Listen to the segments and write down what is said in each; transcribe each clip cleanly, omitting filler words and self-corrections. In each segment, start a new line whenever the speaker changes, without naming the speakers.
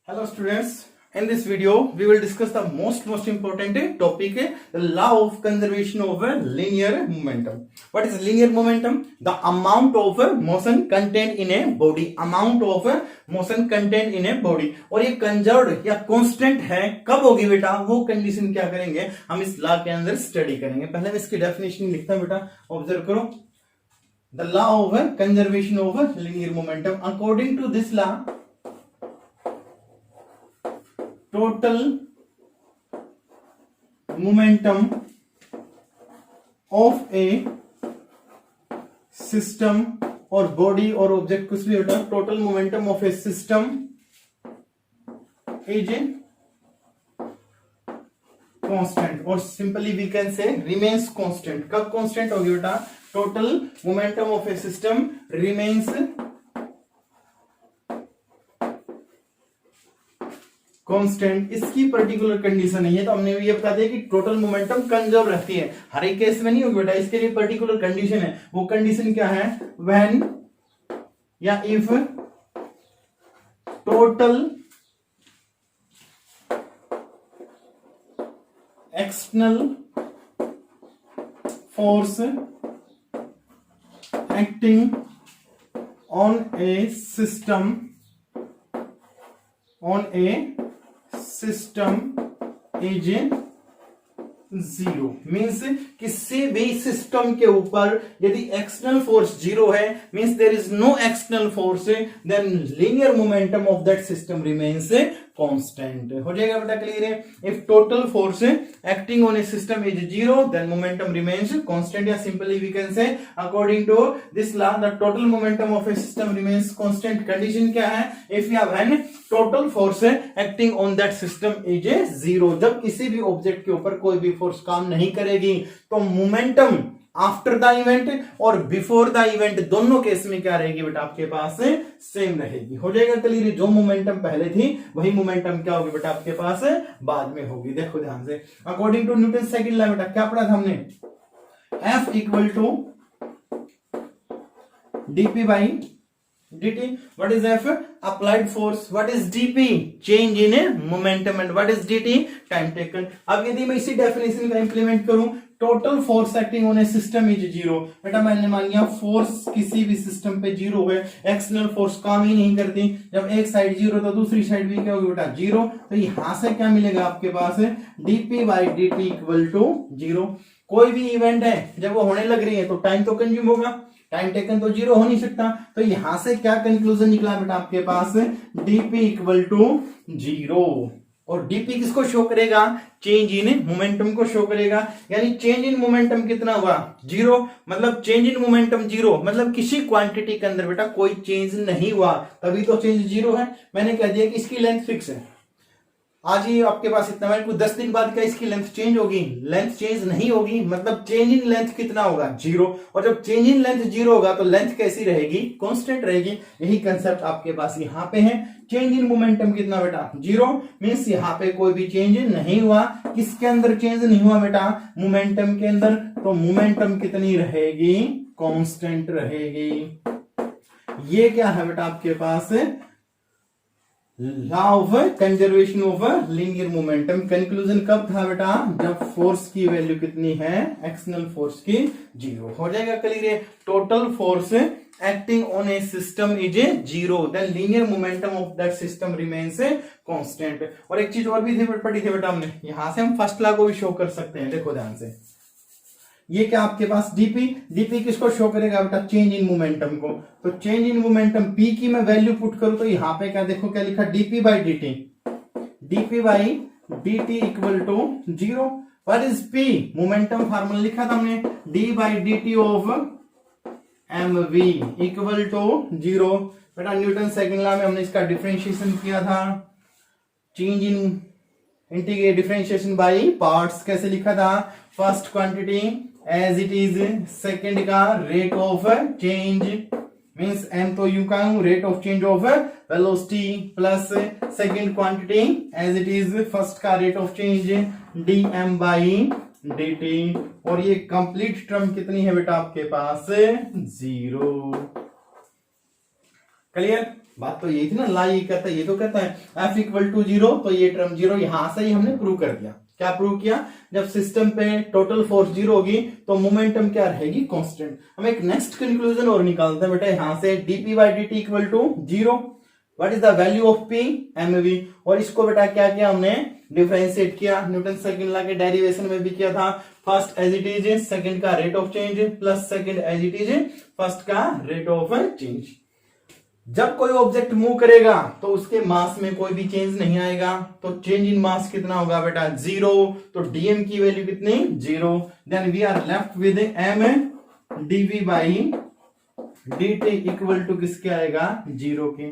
Hello students, in this video we will discuss the most important topic, the law of conservation of linear momentum. What is linear momentum? The amount of motion content in a body, amount of motion content in a body. और ये conserved या constant है कब होगी बेटा, वो condition क्या करेंगे हम इस लॉ के अंदर स्टडी करेंगे। पहले मैं इसकी डेफिनेशन लिखता हूं बेटा, ऑब्जर्व करो। The law of conservation of linear momentum. According to this law, total momentum of a system और बॉडी और ऑब्जेक्ट कुछ भी होता है, total momentum of a system is constant, और simply we can say remains constant. कब constant होगी बेटा? Total momentum of a system remains constant. इसकी पर्टिकुलर कंडीशन है, तो हमने ये बता दिया कि टोटल मोमेंटम कंजर्व रहती है, हर एक केस में नहीं होगी बेटा। इसके लिए पर्टिकुलर कंडीशन है, वो कंडीशन क्या है? व्हेन या if total external force acting on a system is zero. Means किसी भी सिस्टम के ऊपर यदि एक्सटर्नल फोर्स जीरो है, means there is no external force, then linear momentum of that system remains constant. हो जाएगा बेटा, क्लियर है? If total force acting on a system is zero, then momentum remains constant, या simply we can say according to this law the total momentum of a system remains constant. Condition क्या है? If या when total force acting on that system is zero. जब किसी भी object के ऊपर कोई भी फोर्स काम नहीं करेगी, तो मोमेंटम आफ्टर द इवेंट और बिफोर द इवेंट दोनों केस में क्या रहेगी बेटा? आपके पास सेम रहेगी। हो जाएगा क्लियर? जो मोमेंटम पहले थी वही मोमेंटम क्या होगी बेटा आपके पास बाद में होगी। देखो ध्यान से, according to Newton second law बेटा क्या पढ़ा था हमने? F equal to dp by dt. What is F? Applied force. What is dp? Change in momentum. And what is dt? Time taken. अब यदि मैं इसी डेफिनेशन का इंप्लीमेंट करूं, total force acting on a system is zero. बेटा मैंने मान लिया फोर्स किसी भी सिस्टम पे जीरो है, एक्सटर्नल फोर्स काम ही नहीं करती। जब एक साइड जीरो तो दूसरी साइड भी क्या होगी बेटा? जीरो। तो यहां से क्या मिलेगा आपके पास? dp by dt equal to zero. कोई भी इवेंट है जब वो होने लग रही है तो टाइम तो कंज्यूम होगा, टाइम टेकन तो जीरो हो नहीं सकता। तो यहां से क्या कंक्लूजन निकला बेटा आपके पास? dp equal to zero. और dp किसको शो करेगा? चेंज इन मोमेंटम को शो करेगा। यानी चेंज इन मोमेंटम कितना हुआ? जीरो। मतलब चेंज इन मोमेंटम जीरो, मतलब किसी क्वांटिटी के अंदर बेटा कोई चेंज नहीं हुआ, तभी तो चेंज जीरो है। मैंने कह दिया कि इसकी लेंथ फिक्स है, आज ही आपके पास इतना है, कुछ 10 दिन बाद क्या इसकी लेंथ चेंज होगी? लेंथ चेंज नहीं होगी। मतलब चेंज इन लेंथ कितना होगा? जीरो। और जब चेंज इन लेंथ जीरो होगा तो लेंथ कैसी रहेगी? कांस्टेंट रहेगी। यही कंसेप्ट आपके पास यहाँ पे है। चेंज इन मोमेंटम कितना बेटा? जीरो। मीन्स यहाँ पे कोई भी चेंज नहीं हुआ। किसके अंदर चेंज नहीं हुआ बेटा? मोमेंटम के अंदर। तो मोमेंटम कितनी रहेगी? कांस्टेंट रहेगी। ये क्या है बेटा आपके पास? Law of conservation of linear momentum. Conclusion कब था बेटा? जब फोर्स की वैल्यू कितनी है? एक्सटर्नल फोर्स की जीरो। हो जाएगा clear? Total force acting on a system is zero, then linear momentum of that system remains constant. और एक चीज और भी थी पढ़ी थी बेटा हमने, यहां से हम फर्स्ट लॉ को भी शो कर सकते हैं। देखो ध्यान से, ये क्या आपके पास? dp किसको शो करेगा बेटा? चेंज इन मोमेंटम को। तो चेंज इन मोमेंटम p की मैं वैल्यू पुट करूं तो यहां पे क्या देखो, क्या लिखा? dp by dt equal to zero. What is p? Momentum formula लिखा था हमने, d by dt of mv equal to zero. बेटा न्यूटन सेकंड लॉ में हमने इसका डिफरेंशिएशन किया था, change in integrate differentiation by parts. कैसे लिखा था? First quantity as it is, second का rate of change, means m तो यू का rate of change of velocity, plus second quantity as it is, first का rate of change dm by dt। और ये complete term कितनी है बेटा आपके पास? जीरो। क्लियर? बात तो यही थी ना, ला ये कहता है, ये तो कहता है F इक्वल टू 0, तो ये टर्म 0, यहां से ही हमने प्रूव कर दिया। क्या प्रूव किया? जब सिस्टम पे टोटल फोर्स 0 होगी तो मोमेंटम क्या रहेगी? कांस्टेंट। हम एक नेक्स्ट कंक्लूजन और निकालते हैं बेटा यहां से, dp by dt equal to 0, what is the value of p? mv। और इसको बेटा क्या किया हमने? डिफरेंशिएट किया, न्यूटन सेकंड लॉ के डेरिवेशन में भी किया था। First as it is second का rate of change plus second as it is first का रेट ऑफ चेंज। जब कोई ऑब्जेक्ट मूव करेगा तो उसके मास में कोई भी चेंज नहीं आएगा, तो चेंज इन मास कितना होगा बेटा? 0। तो डीएम की वैल्यू कितनी? 0। Then we are left with M dv by dt equal to किसके आएगा? 0 के।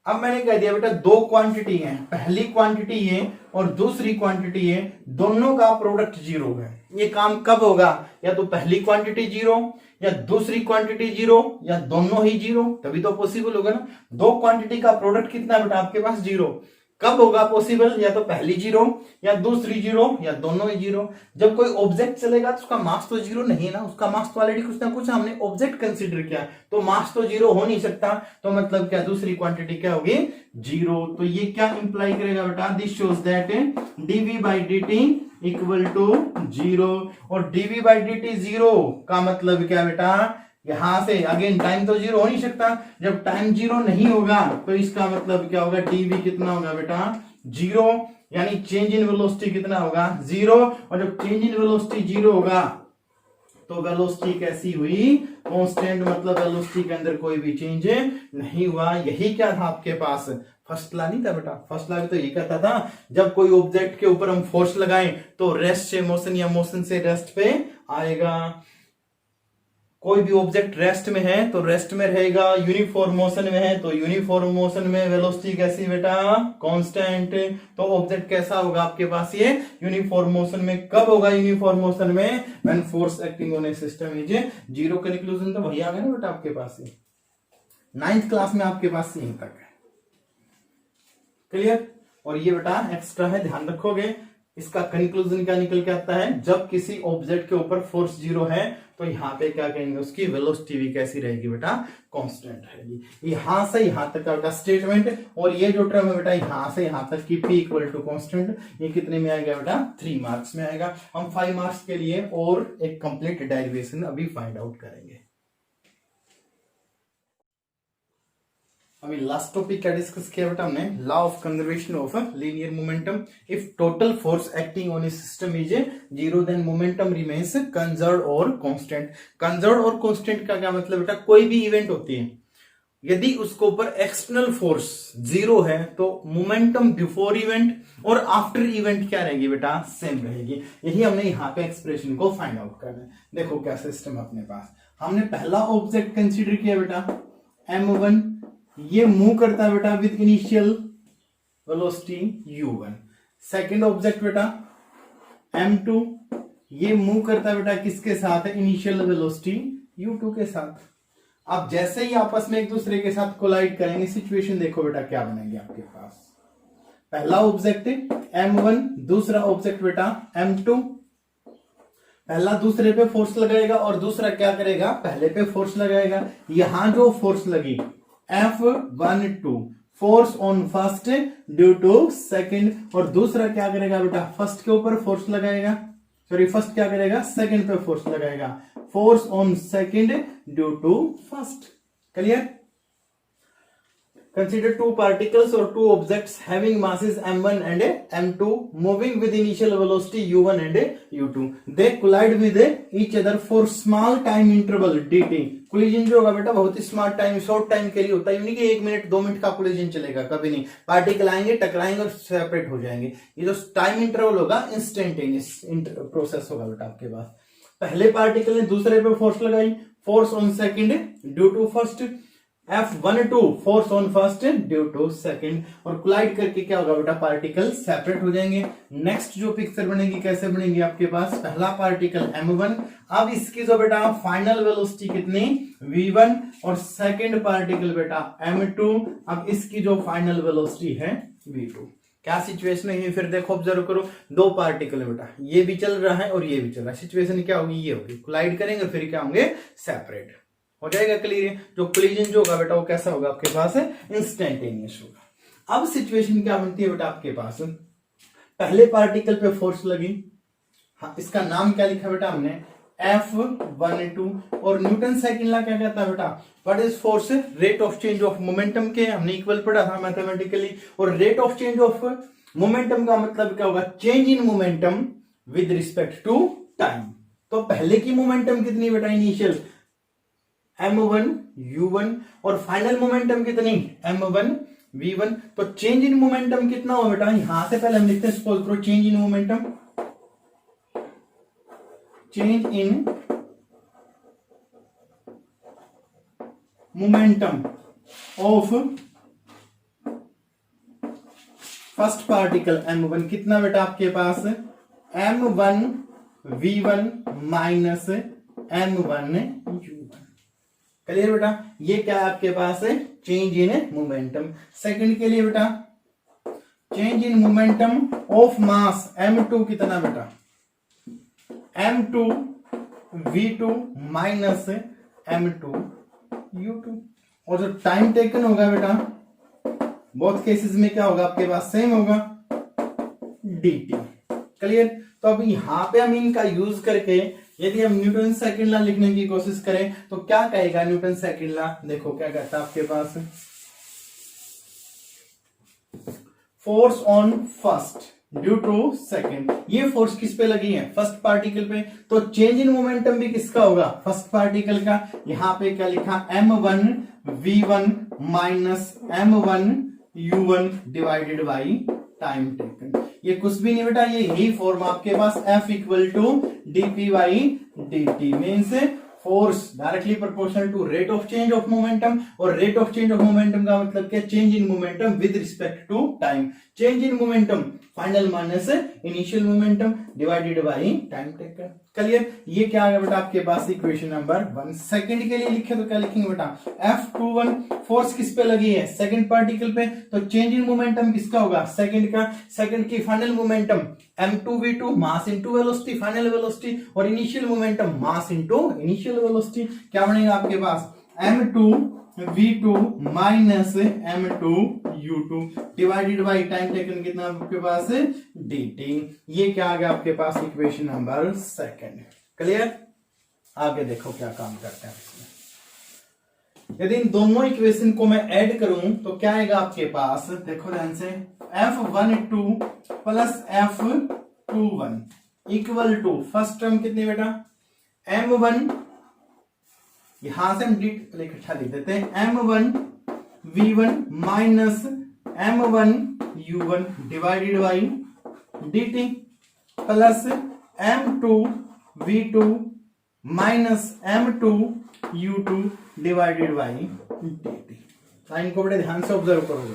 अब मैंने कह दिया बेटा दो क्वांटिटी है, पहली क्वांटिटी ये और दूसरी क्वांटिटी ये, दोनों का प्रोडक्ट 0 है। ये काम कब होगा? या तो पहली क्वांटिटी 0 या दूसरी क्वांटिटी 0 या दोनों ही 0, तभी तो पॉसिबल होगा ना। दो क्वांटिटी का प्रोडक्ट कितना बेटा आपके पास? 0। कब होगा पॉसिबल? या तो पहली 0 या दूसरी 0 या दोनों ही 0। जब कोई ऑब्जेक्ट चलेगा तो उसका मास तो 0 नहीं है ना, उसका मास तो ऑलरेडी कुछ ना कुछ हमने ऑब्जेक्ट कंसीडर किया, तो मास तो 0 हो नहीं सकता। तो मतलब क्या? दूसरी क्वांटिटी क्या होगी? 0। तो ये क्या इंप्लाई करेगा बेटा? This shows that dv by dt equal to 0। और dv बाई dt 0 का मतलब क्या बेटा? यहां से अगेन टाइम तो 0 हो नहीं सकता, जब टाइम 0 नहीं होगा तो इसका मतलब क्या होगा? dv कितना होगा बेटा? 0, यानी चेंज इन वेलोसिटी कितना होगा? 0। और जब चेंज इन वेलोसिटी 0 होगा तो वेलोसिटी कैसी हुई? कांस्टेंट, मतलब वेलोसिटी के अंदर कोई भी चेंज नहीं हुआ। यही क्या था आपके पास? फर्स्ट लॉ नहीं था बेटा? फर्स्ट लॉ भी तो ये कहता था जब कोई ऑब्जेक्ट के ऊपर हम फोर्स लगाएं तो रेस्ट से मोशन या मोशन से रेस्ट पे आएगा। कोई भी ऑब्जेक्ट रेस्ट में है तो रेस्ट में रहेगा, यूनिफॉर्म मोशन में है तो यूनिफॉर्म मोशन में। वेलोसिटी कैसी बेटा? कांस्टेंट। तो ऑब्जेक्ट कैसा होगा आपके पास? ये यूनिफॉर्म मोशन में। कब होगा यूनिफॉर्म मोशन में? When force acting on a system is 0। Conclusion तो वही आ गया ना बेटा आपके पास? ये 9th क्लास में आपके पास यहीं तक है। क्लियर? और ये बेटा एक्स्ट्रा है, ध्यान रखोगे। इसका कंक्लूजन क्या निकल के आता है? जब किसी ऑब्जेक्ट के ऊपर फोर्स 0 है तो यहाँ पे क्या कहेंगे? उसकी वेलोसिटी भी कैसी रहेगी बेटा? कांस्टेंट रहेगी। यहां से यहां तक का बेटा स्टेटमेंट, और ये जो टर्म है बेटा यहां से यहां तक की p इक्वल टू कांस्टेंट, ये कितने में आएगा बेटा? 3 मार्क्स में आएगा। हम 5 मार्क्स के लिए और एक कंप्लीट डेरिवेशन अभी फाइंड आउट करेंगे। अभी लास्ट टॉपिक क्या डिस्कस किया बेटा हमने? Law of conservation of linear momentum. If total force acting on a system is 0 then momentum remains conserved और कांस्टेंट। कंजर्व्ड और कांस्टेंट का क्या मतलब बेटा? कोई भी इवेंट होती है, यदि उसके ऊपर एक्सटर्नल फोर्स 0 है तो मोमेंटम बिफोर इवेंट और आफ्टर इवेंट क्या रहेगी बेटा? सेम रहेगी। यही हमने यहाँ पे एक्सप्रेशन को फाइंड आउट करना है। देखो क्या सिस्टम अपने पास। हमने पहला ऑब्जेक्ट कंसीडर किया बेटा m1, ये मूव करता है बेटा with initial velocity u1। Second object बेटा m2, ये मूव करता है बेटा किसके साथ? इनिशियल वेलोसिटी u2 के साथ। अब जैसे ही आपस में एक दूसरे के साथ कोलाइड करेंगे, सिचुएशन देखो बेटा क्या बनेगी आपके पास। पहला ऑब्जेक्ट m1, दूसरा ऑब्जेक्ट बेटा m2। पहला दूसरे पे फोर्स लगाएगा और दूसरा क्या करेगा? पहले पे फोर्स लगाएगा। यहां जो फोर्स लगी F12, force on first due to second, और दूसरा क्या करेगा बेटा? फर्स्ट के ऊपर फोर्स लगाएगा, सॉरी फर्स्ट क्या करेगा? सेकंड पे फोर्स लगाएगा, force on second due to first. Clear? Consider two particles or two objects having masses m1 and m2 moving with initial velocity u1 and u2. They collide with each other for small time interval dt. Collision जो होगा बेटा बहुत ही small time, short time के लिए होता है, यानी कि 1 मिनट 2 मिनट का कोलिजन चलेगा, कभी नहीं। पार्टिकल आएंगे, टकराएंगे और सेपरेट हो जाएंगे। ये जो टाइम इंटरवल होगा इंस्टेंटेनियस प्रोसेस होगा बेटा आपके पास। पहले पार्टिकल ने दूसरे पे फोर्स लगाई, force on second due to first, F12 force on first due to second, और कोलाइड करके क्या होगा बेटा? पार्टिकल सेपरेट हो जाएंगे। नेक्स्ट जो पिक्चर बनेगी कैसे बनेगी आपके पास? पहला पार्टिकल m1, अब इसकी जो बेटा फाइनल वेलोसिटी कितनी? v1, और सेकंड पार्टिकल बेटा m2, अब इसकी जो फाइनल वेलोसिटी है v2। क्या सिचुएशन है? फिर देखो ऑब्जर्व करो, दो पार्टिकल है बेटा, ये भी चल रहा है और ये भी चल रहा है। सिचुएशन क्या होगी? ये होगी, कोलाइड करेंगे फिर क्या होंगे? सेपरेट। हो जाएगा क्लियर। जो कोलिजन जो होगा बेटा वो कैसा होगा आपके पास इंस्टेंटेनियस होगा। अब सिचुएशन क्या बनती है बेटा आपके पास, पहले पार्टिकल पे फोर्स लगी, हाँ इसका नाम क्या लिखा बेटा हमने F12, और न्यूटन सेकंड लॉ क्या कहता है बेटा, what is force, rate of change of momentum के हमने इक्वल पढ़ा था मैथमेटिकली, और rate of change of momentum का मतलब क्या होगा, change in momentum with respect to time. तो पहले की मोमेंटम कितनी बेटा इनिशियल m1 u1, और फाइनल मोमेंटम कितनी m1 v1। तो चेंज इन मोमेंटम कितना हो बेटा, यहां से पहले हम लिखते हैं सपोज करो change in momentum, change in momentum of first particle m1 कितना बेटा आपके पास m1 v1 minus m1 u1। Clear बेटा, ये क्या है आपके पास है, चेंज इन मोमेंटम। सेकंड के लिए बेटा change in momentum of mass m2 कितना बेटा m2 v2 minus m2 u2, और जो टाइम टेकन होगा बेटा बोथ केसेस में क्या होगा आपके पास सेम होगा dt। क्लियर, तो अब यहां पे हम इनका यूज करके यदि हम न्यूटन सेकंड लॉ लिखने की कोशिश करें तो क्या कहेगा न्यूटन सेकंड लॉ, देखो क्या कहता है आपके पास, force on first due to second, ये फोर्स किस पे लगी है, फर्स्ट पार्टिकल पे, तो चेंज इन मोमेंटम भी किसका होगा, फर्स्ट पार्टिकल का। यहां पे क्या लिखा m1 v1 minus m1 u1 divided by time taken. ये कुछ भी नहीं बेटा, ये यही फॉर्म आपके पास F equal to dp by dt means force directly proportional to rate of change of momentum, और rate of change of momentum का मतलब क्या, change in momentum with respect to time. Change in momentum final minus initial momentum divided by time taken. Clear, ये क्या आ गया बेटा आपके पास इक्वेशन नंबर 1। सेकंड के लिए लिखे तो क्या लिखेंगे बेटा, F21 फोर्स किस पे लगी है, सेकंड पार्टिकल पे, तो चेंज इन मोमेंटम किसका होगा, सेकंड का। सेकंड की final momentum m2v2 mass into velocity final velocity, और initial momentum mass into initial velocity. क्या बनेगा आपके पास m2v2 minus m2u2 divided by time taken कितना आपके पास dt। ये क्या आ गया आपके पास इक्वेशन नंबर 2। क्लियर, आगे देखो क्या काम करते हैं इसमें। यदि इन दोनों इक्वेशन को मैं ऐड करूं तो क्या आएगा आपके पास, देखो ध्यान से, F12 plus F21 equal to first term कितनी बेटा m1, यहां से हम इकट्ठा लिख देते हैं m1 v1 minus m1 u1 divided by dt plus m2 v2 minus m2 u2 divided by dt। Sign को बड़े ध्यान से ऑब्जर्व करोगे।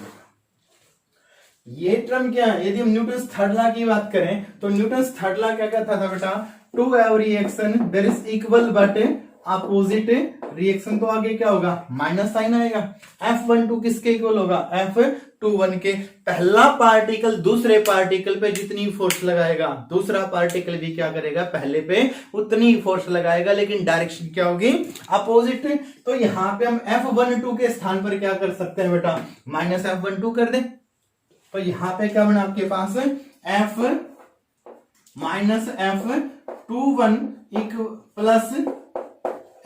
ये टर्म क्या है, यदि हम न्यूटन थर्ड लॉ की बात करें तो न्यूटन थर्ड लॉ क्या कहता था बेटा, to every reaction there is equal but opposite reaction, तो आगे क्या होगा माइनस साइन आएगा। F12 किसके इक्वल होगा, F21 के। पहला पार्टिकल दूसरे पार्टिकल पे जितनी फोर्स लगाएगा दूसरा पार्टिकल भी क्या करेगा, पहले पे उतनी फोर्स लगाएगा, लेकिन डायरेक्शन क्या होगी अपोजिट। तो यहां पे हम F12 के स्थान पर क्या कर सकते हैं बेटा, माइनस F12 कर दे, तो यहां पे क्या बना आपके पास F minus F21 plus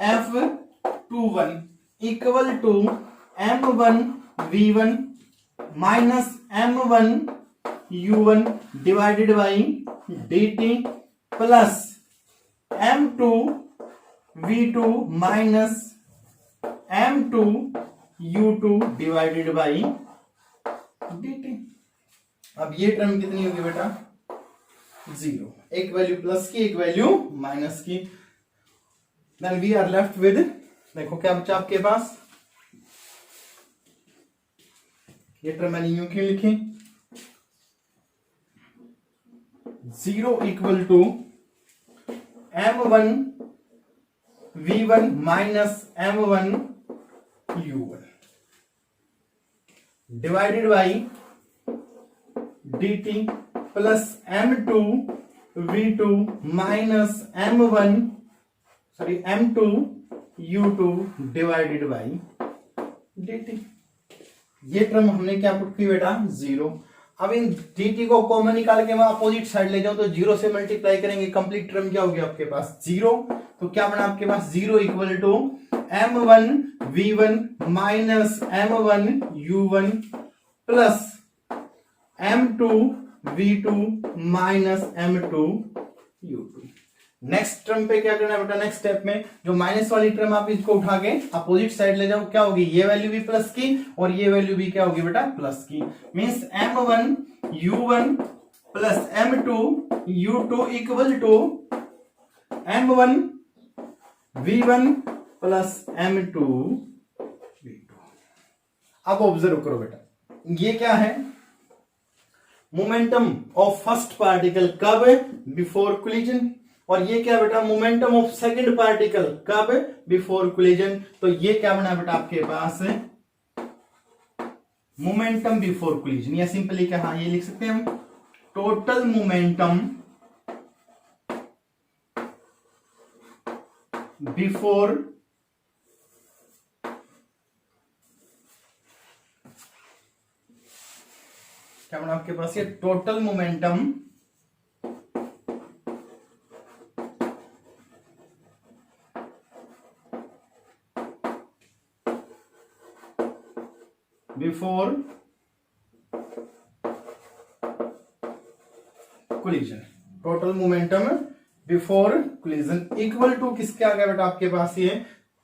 F21 equal to m1 v1 minus m1 u1 divided by dt plus m2 v2 minus m2 u2 divided by dt। अब ये टर्म कितनी होगी बेटा, 0, एक वैल्यू प्लस की एक वैल्यू माइनस की। Then we are left with, देखो क्या बचा आपके पास, ये टर्म मैंने यूं क्यों लिखी, 0 equal to m1 v1 minus m1 u1 divided by dt plus m2 v2 minus m2 u2 divided by dt। ये टर्म हमने क्या पुट की बेटा 0। अब इन dt को कॉमन निकाल के मैं अपोजिट साइड ले जाऊं तो 0 से मल्टीप्लाई करेंगे, कंप्लीट टर्म क्या हो गया आपके पास 0। तो क्या बना आपके पास 0 equal to m1 v1 minus m1 u1 plus m2 v2 minus m2 u2। Next term पे क्या करना है बेटा, नेक्स्ट स्टेप में जो माइनस वाली टर्म आप इसको उठा के अपोजिट साइड ले जाओ, क्या होगी ये वैल्यू भी प्लस की और ये वैल्यू भी क्या होगी बेटा प्लस की। Means m1 u1 plus m2 u2 equal to m1 v1 plus m2 v2। अब ऑब्जर्व करो बेटा, ये क्या है मोमेंटम ऑफ फर्स्ट पार्टिकल कब बिफोर कोलिजन, और ये क्या बेटा मोमेंटम ऑफ सेकंड पार्टिकल कब बिफोर कोलिजन। तो ये क्या बना बेटा आपके पास मोमेंटम बिफोर कोलिजन, या सिंपली क्या हाँ ये लिख सकते हैं हम टोटल मोमेंटम बिफोर क्या बना आपके पास ये total momentum before collision. Total momentum before collision equal to किसके आ गया बेटा आपके पास ये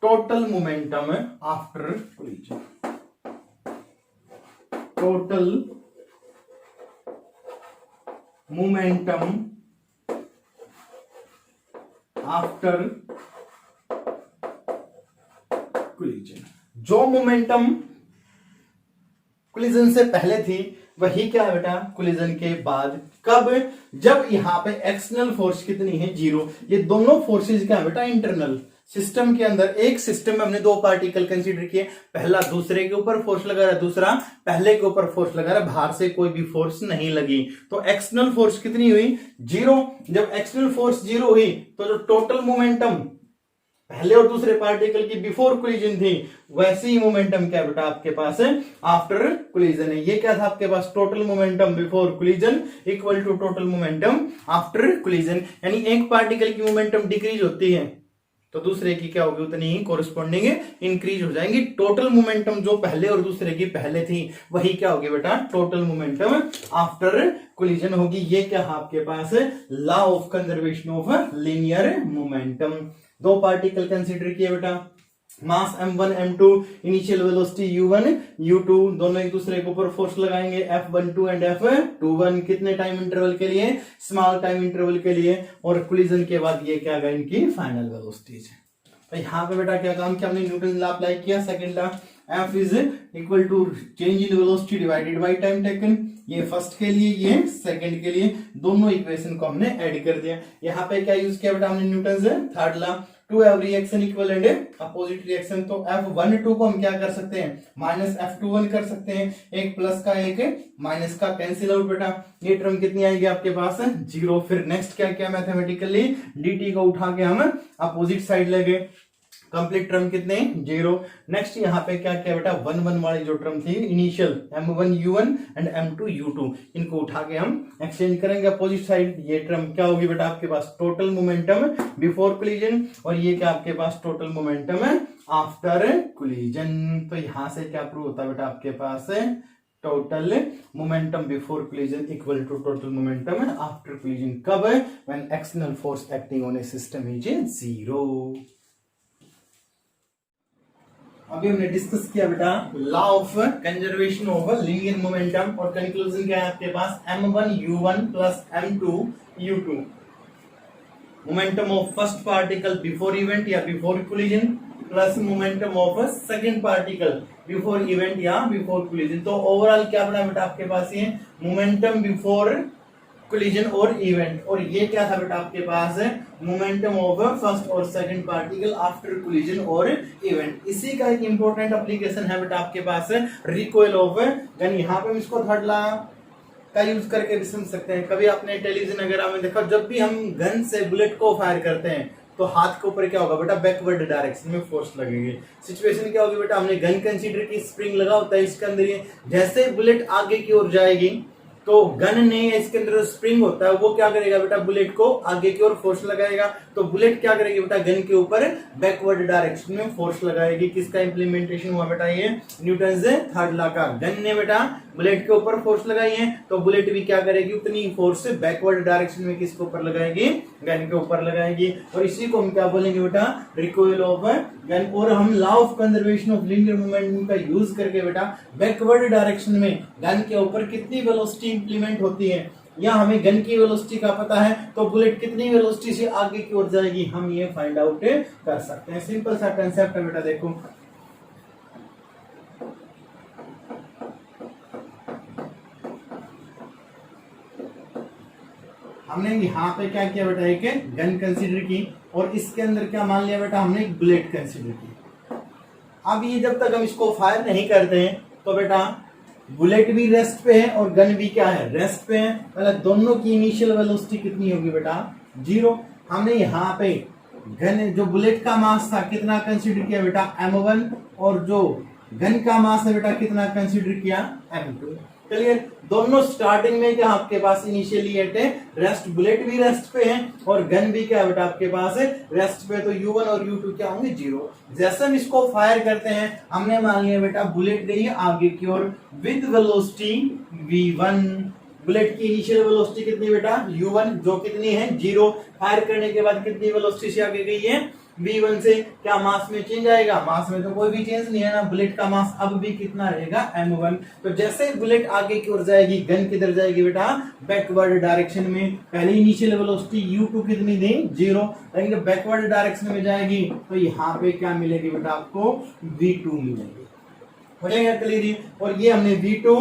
total momentum after collision. Total momentum after collision. जो मोमेंटम कोलिजन से पहले थी वही क्या है बेटा कोलिजन के बाद कब, जब यहां पे एक्सटर्नल फोर्स कितनी है 0। ये दोनों फोर्सेस क्या है बेटा इंटरनल। सिस्टम के अंदर एक सिस्टम में हमने दो पार्टिकल कंसीडर किए, पहला दूसरे के ऊपर फोर्स लगा रहा है, दूसरा पहले के ऊपर फोर्स लगा रहा है, बाहर से कोई भी फोर्स नहीं लगी। तो एक्सटर्नल फोर्स कितनी हुई 0। जब एक्सटर्नल फोर्स 0 हुई तो जो टोटल मोमेंटम पहले और दूसरे पार्टिकल की बिफोर कोलिजन थी वैसे ही मोमेंटम क्या बेटा आपके पास है आफ्टर कोलिजन है। ये क्या था आपके पास total momentum before collision equal to total momentum after collision. यानी एक पार्टिकल की मोमेंटम डिक्रीज होती है तो दूसरे की क्या होगी उतनी ही कोरिस्पॉन्डिंग इंक्रीज हो जाएंगी। टोटल मोमेंटम जो पहले और दूसरे की पहले थी वही क्या होगी बेटा टोटल मोमेंटम आफ्टर कोलिजन होगी। ये क्या आपके पास law of conservation of linear momentum. दो पार्टिकल कंसीडर किए बेटा, मास m1 m2, initial velocity u1 u2, दोनों एक दूसरे के ऊपर फोर्स लगाएंगे F12 एंड F21 कितने टाइम इंटरवल के लिए स्मॉल टाइम इंटरवल के लिए, और कोलिजन के बाद ये क्या गया इनकी फाइनल वेलोसिटीज है। तो यहाँ पे बेटा क्या काम किया हमने न्यूटन लॉ अप्लाई किया। Second law F is equal to change in velocity divided by time taken. ये फर्स्ट के लिए ये सेकंड के लिए, दोनों इक्वेशन को हमने ऐड कर दिया। यहाँ पे क्या यूज किया बेटा हमने न्यूटन से third law to every reaction equal and opposite reaction. तो F12 को हम क्या कर सकते हैं माइनस F21 कर सकते हैं, एक प्लस का एक माइनस का कैंसिल आउट बेटा। ये टर्म कितनी आएगी आपके पास 0। फिर नेक्स्ट क्या किया मैथमेटिकली dt को उठा के हम अपोजिट साइड ले गए, कंप्लीट टर्म कितने 0। नेक्स्ट यहाँ पे क्या किया बेटा 1 1 वाली जो टर्म थी initial m1 u1 and m2 u2 इनको उठा के हम एक्सचेंज करेंगे अपोजिट साइड। ये टर्म क्या होगी बेटा आपके पास टोटल मोमेंटम बिफोर कोलिजन, और ये क्या आपके पास टोटल मोमेंटम आफ्टर कोलिजन। तो यहां से क्या प्रूव होता है बेटा आपके पास total momentum before collision equal to total momentum after collision कब when external force acting on a system is 0। अभी हमने डिस्कस किया बेटा law of conservation of linear momentum, और कंक्लूजन क्या है आपके पास m1 u1 plus m2 u2 momentum of first particle before event या before collision plus momentum of second particle before event या बिफोर कोलिजन। तो ओवरऑल क्या बना बेटा आपके पास ये मोमेंटम बिफोर कोलिजन और इवेंट, और ये क्या था बेटा आपके पास मोमेंटम ऑफ फर्स्ट और सेकंड पार्टिकल आफ्टर कोलिजन और इवेंट। इसी का एक इंपॉर्टेंट एप्लीकेशन है बेटा आपके पास रिकॉइल ऑफ गन। यहाँ पे हम इसको थर्ड लॉ का यूज करके भी समझ सकते हैं। कभी आपने टेलीविजन वगैरह में देखा जब भी हम गन से बुलेट को फायर करते हैं तो हाथ के ऊपर क्या होगा बेटा, बैकवर्ड डायरेक्शन में फोर्स लगेगी। सिचुएशन क्या होगी बेटा, हमने गन कंसीडर की, स्प्रिंग लगा होता है इसके अंदर, ये जैसे बुलेट आगे की ओर जाएगी तो गन ने, इसके अंदर स्प्रिंग होता है वो क्या करेगा बेटा, बुलेट को आगे की ओर फोर्स लगाएगा। तो बुलेट क्या करेगी बेटा, गन के ऊपर बैकवर्ड डायरेक्शन में फोर्स लगाएगी। किसका इंप्लीमेंटेशन हुआ बेटा, ये न्यूटन से थर्ड लॉ का। गन ने बेटा बुलेट के ऊपर फोर्स लगाई है तो बुलेट भी क्या करेगी, उतनी फोर्स बैकवर्ड डायरेक्शन में किसके ऊपर लगाएगी, गन के ऊपर लगाएगी। और इसी को हम क्या बोलेंगे बेटा, रिकॉइल ऑफ गन। और हम law of conservation of linear momentum का यूज करके बेटा बैकवर्ड डायरेक्शन में गन के ऊपर कितनी वेलोसिटी इंप्लीमेंट होती है, या हमें गन की वेलोसिटी का पता है तो बुलेट कितनी वेलोसिटी से आगे की ओर जाएगी, हम ये फाइंड आउट कर सकते हैं। सिंपल सा कंसेप्ट है बेटा। देखो हमने यहाँ पे क्या किया बेटा, एक गन कंसीडर की और इसके अंदर क्या मान लिया बेटा, हमने एक बुलेट कंसीडर की। अब ये जब तक हम इसको फायर नहीं करते हैं तो बेटा बुलेट भी रेस्ट पे है और गन भी क्या है, रेस्ट पे है। मतलब दोनों की इनिशियल वेलोसिटी कितनी होगी बेटा, 0। हमने यहाँ पे गन, जो बुलेट का मास था कितना कंसीडर किया बेटा, m1, और जो गन का मास है बेटा कितना कंसीडर किया, m2। चलिए दोनों स्टार्टिंग में क्या आपके पास इनिशियली एट रेस्ट, बुलेट भी रेस्ट पे है और गन भी क्या बेटा आपके पास है रेस्ट पे, तो u1 और u2 क्या होंगे, 0। जैसे हम इसको फायर करते हैं, हमने मान लिया बेटा बुलेट गई है आगे की ओर विद वेलोसिटी v1। बुलेट की इनिशियल वेलोसिटी कितनी बेटा, u1, जो कितनी है 0। फायर करने के बाद कितनी वेलोसिटी से आगे गई है, v1 से। क्या मास में चेंज आएगा, मास में तो कोई भी चेंज नहीं है ना, बुलेट का मास अब भी कितना रहेगा, m1। तो जैसे बुलेट आगे की ओर जाएगी, गन किधर जाएगी बेटा, बैकवर्ड डायरेक्शन में। पहले इनिशियल वेलोसिटी u2 कितनी थी, 0, लेकिन जब बैकवर्ड डायरेक्शन में जाएगी तो यहाँ पे क्या मिलेगी बेटा, आपको v2 मिलेगी। हो जाएगा क्लियर। और ये हमने v2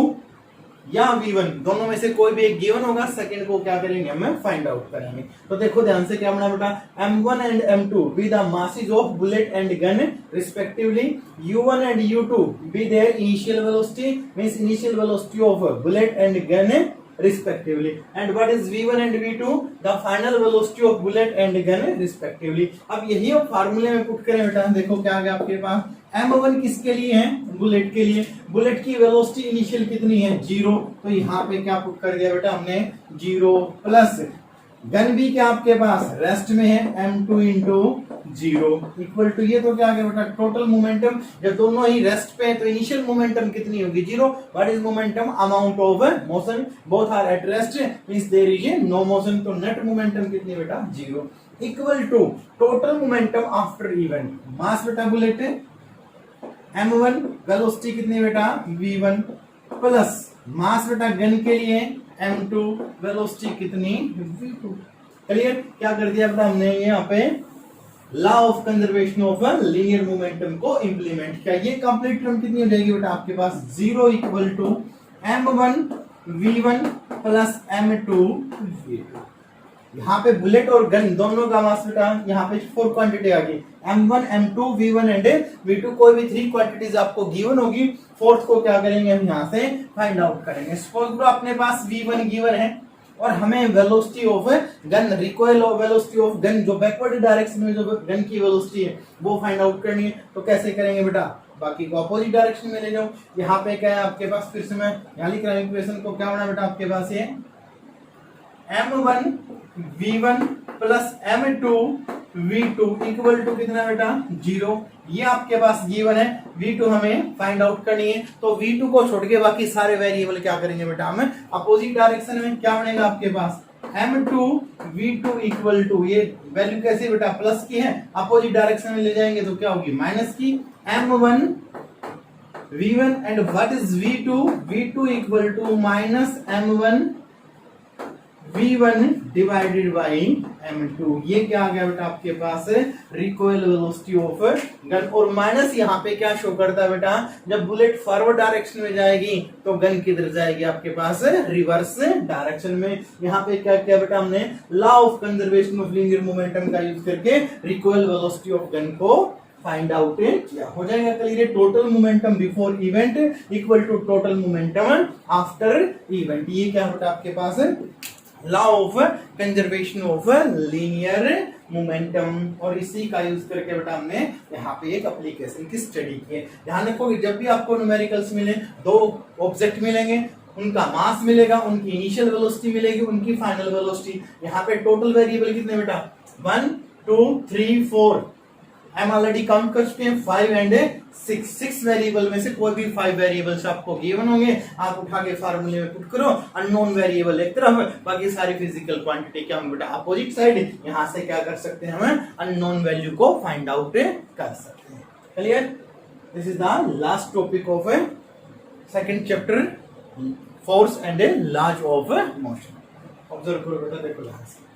या v1 दोनों में से कोई भी एक गिवन होगा, सेकंड को क्या करेंगे, हमें फाइंड आउट करेंगे। तो देखो ध्यान से क्या बना बेटा, m1 and m2 be the masses of bullet and gun respectively, u1 and u2 be their initial velocity, means initial velocity of bullet and gun respectively, and what is v1 and v2, the final velocity of bullet and gun respectively। अब यही हम फार्मूले में put करें बेटा, देखो क्या आ गया आपके पास, m1 किसके लिए है, बुलेट के लिए। बुलेट की वेलोसिटी इनिशियल कितनी है, 0, तो यहाँ पे क्या पुट कर दिया बेटा हमने, 0 प्लस गन भी क्या आपके पास रेस्ट में है, m2 इंटू 0 इक्वल टू, ये तो क्या आ गया बेटा, टोटल मोमेंटम। जब दोनों ही रेस्ट पे है तो इनिशियल मोमेंटम कितनी होगी, 0। What is momentum, amount of motion, both are at rest means there is no motion, तो नेट मोमेंटम कितनी बेटा, 0 equal to total momentum after event. Mass बेटा बुलेट m1, वेलोसिटी कितनी बेटा, v1, प्लस मास बेटा gun के लिए m2, velocity कितनी, v2। क्लियर। क्या कर दिया बेटा हमने यहाँ पे law of conservation of linear momentum को इंप्लीमेंट किया। ये कंप्लीट टर्म कितनी हो जाएगी बेटा आपके पास, 0 equal to m1 v1 plus m2 v2। यहाँ पे बुलेट और गन दोनों का मास बेटा, यहाँ पे 4 क्वांटिटी आ गई, m1 m2 v1 and v2। कोई भी 3 क्वांटिटीज आपको गिवन होगी, फोर्थ को क्या करेंगे हम यहाँ से फाइंड आउट करेंगे। सपोज करो अपने पास v1 गिवन है और हमें velocity of gun, recoil of velocity of gun, जो बैकवर्ड डायरेक्शन में जो गन की वेलोसिटी है वो फाइंड आउट करनी है। तो कैसे करेंगे बेटा, बाकी को अपोजिट डायरेक्शन में ले जाओ। यहाँ पे क्या है आपके पास, फिर से मैं यहाँ लिख रहा हूँ इक्वेशन को, क्या होना बेटा आपके पास, ये m1 v1 plus m2 v2 equal to कितना बेटा, 0। ये आपके पास गिवन है, v2 हमें फाइंड आउट करनी है। तो v2 को छोड़ के बाकी सारे वेरिएबल क्या करेंगे बेटा, हमें अपोजिट डायरेक्शन में क्या बनेगा आपके पास, m2 v2 इक्वल टू, ये वैल्यू कैसी बेटा, प्लस की है, अपोजिट डायरेक्शन में ले जाएंगे तो क्या होगी, माइनस की, m1 v1 and what is v2, v2 equal to minus m1 v1 divided by m2। ये क्या आ गया बेटा आपके पास, रिकॉइल वेलोसिटी ऑफ गन। और माइनस यहाँ पे क्या शो करता है बेटा, जब बुलेट फॉरवर्ड डायरेक्शन में जाएगी तो गन किधर जाएगी आपके पास, रिवर्स डायरेक्शन में। यहाँ पे क्या किया बेटा हमने, law of conservation of linear momentum का यूज करके रिकॉइल वेलोसिटी ऑफ गन को फाइंड आउट किया। हो जाएगा clear. Total momentum before event equal to total momentum after event. ये क्या बेटा आपके पास है, law of conservation of linear momentum, और इसी का यूज करके बेटा हमने यहाँ पे एक एप्लीकेशन की स्टडी की है। ध्यान रखो कि जब भी आपको न्यूमेरिकल्स मिले, दो ऑब्जेक्ट मिलेंगे, उनका मास मिलेगा, उनकी इनिशियल वेलोसिटी मिलेगी, उनकी फाइनल वेलोसिटी। यहाँ पे टोटल वेरिएबल कितने बेटा 1 2 3 4, हम ऑलरेडी काउंट कर चुके हैं 5 एंड 6 वेरिएबल में से कोई भी 5 वेरिएबल्स आपको गिवन होंगे, आप उठा के फार्मूले में पुट करो, अननोन वेरिएबल एक तरफ, बाकी सारी फिजिकल क्वांटिटी क्या हम बेटा अपोजिट साइड, यहां से क्या कर सकते हैं हम अननोन वैल्यू को फाइंड आउट कर सकते हैं। Clear? This is the last topic of second chapter, force and laws of motion. Observe करो बेटा, देखो यहां से